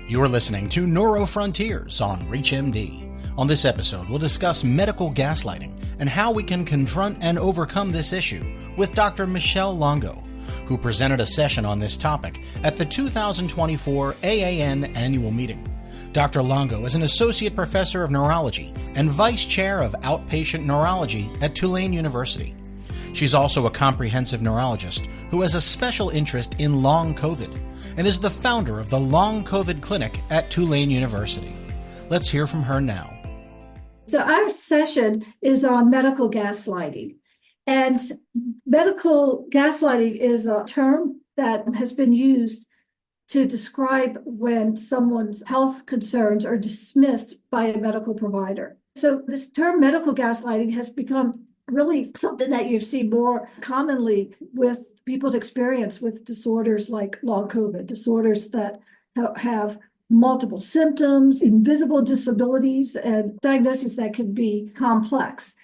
You're listening to Neuro Frontiers on ReachMD. On this episode, we'll discuss medical gaslighting and how we can confront and overcome this issue with Dr. Michele Longo, who presented a session on this topic at the 2024 AAN Annual Meeting. Dr. Longo is an associate professor of neurology and vice chair of outpatient neurology at Tulane University. She's also a comprehensive neurologist who has a special interest in long COVID and is the founder of the Long COVID Clinic at Tulane University. Let's hear from her now. So our session is on medical gaslighting. And medical gaslighting is a term that has been used to describe when someone's health concerns are dismissed by a medical provider. So this term medical gaslighting has become really something that you see more commonly with people's experience with disorders like long COVID, disorders that have multiple symptoms, invisible disabilities, and diagnoses that can be complex.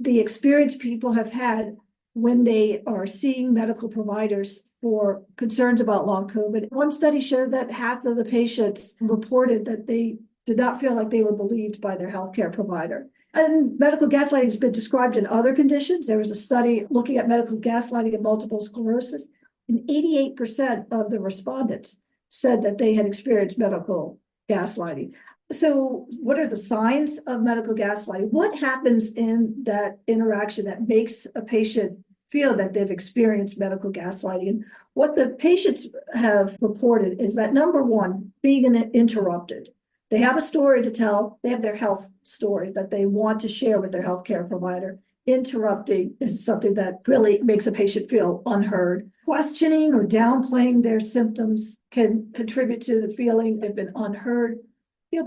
The experience people have had when they are seeing medical providers for concerns about long COVID. One study showed that half of the patients reported that they did not feel like they were believed by their healthcare provider. And medical gaslighting has been described in other conditions. There was a study looking at medical gaslighting in multiple sclerosis, and 88% of the respondents said that they had experienced medical gaslighting. So what are the signs of medical gaslighting? What happens in that interaction that makes a patient feel that they've experienced medical gaslighting? And what the patients have reported is that, number one, being interrupted. They have a story to tell. They have their health story that they want to share with their healthcare provider. Interrupting is something that really makes a patient feel unheard. Questioning or downplaying their symptoms can contribute to the feeling they've been unheard.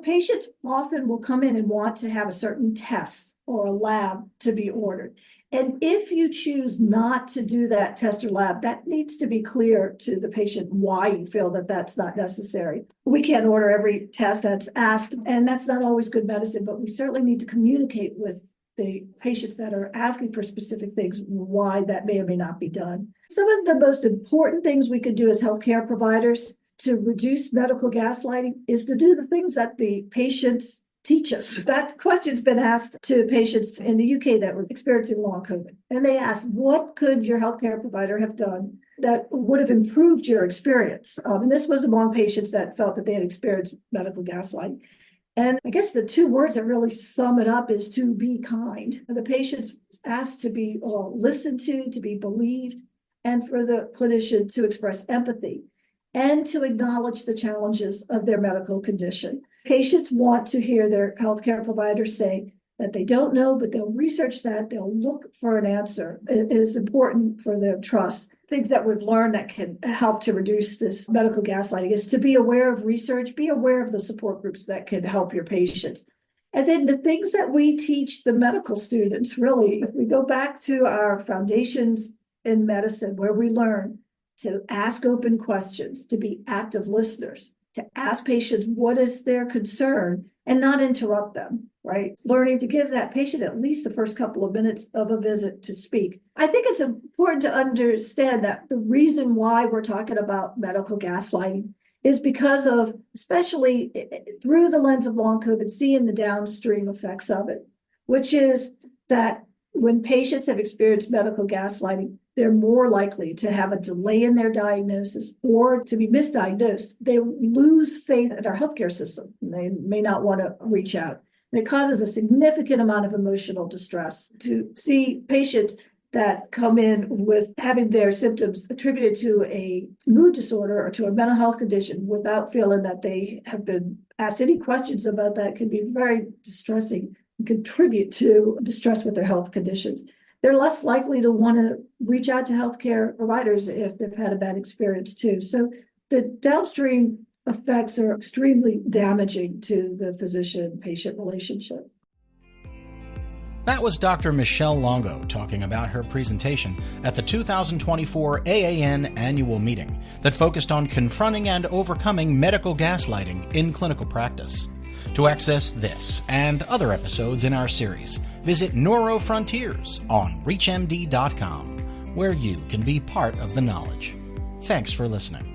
Patients often will come in and want to have a certain test or a lab to be ordered. And if you choose not to do that test or lab, that needs to be clear to the patient why you feel that that's not necessary. We can't order every test that's asked, and that's not always good medicine, but we certainly need to communicate with the patients that are asking for specific things, why that may or may not be done. Some of the most important things we could do as healthcare providers to reduce medical gaslighting is to do the things that the patients teach us. That question's been asked to patients in the UK that were experiencing long COVID. And they asked, what could your healthcare provider have done that would have improved your experience? And this was among patients that felt that they had experienced medical gaslighting. And I guess the two words that really sum it up is to be kind. The patients asked to be listened to be believed, and for the clinician to express empathy and to acknowledge the challenges of their medical condition. Patients want to hear their healthcare providers say that they don't know, but they'll research that, they'll look for an answer. It is important for their trust. Things that we've learned that can help to reduce this medical gaslighting is to be aware of research, be aware of the support groups that can help your patients. And then the things that we teach the medical students, really, if we go back to our foundations in medicine, where we learn to ask open questions, to be active listeners, to ask patients what is their concern and not interrupt them, right? Learning to give that patient at least the first couple of minutes of a visit to speak. I think it's important to understand that the reason why we're talking about medical gaslighting is because of, especially through the lens of long COVID, seeing the downstream effects of it, which is that when patients have experienced medical gaslighting, they're more likely to have a delay in their diagnosis or to be misdiagnosed. They lose faith in our healthcare system. They may not want to reach out. And it causes a significant amount of emotional distress to see patients that come in with having their symptoms attributed to a mood disorder or to a mental health condition without feeling that they have been asked any questions about that. Can be very distressing and contribute to distress with their health conditions. They're less likely to want to reach out to healthcare providers if they've had a bad experience too. So the downstream effects are extremely damaging to the physician-patient relationship. That was Dr. Michele Longo talking about her presentation at the 2024 AAN Annual Meeting that focused on confronting and overcoming medical gaslighting in clinical practice. To access this and other episodes in our series, visit Neuro Frontiers on ReachMD.com, where you can be part of the knowledge. Thanks for listening.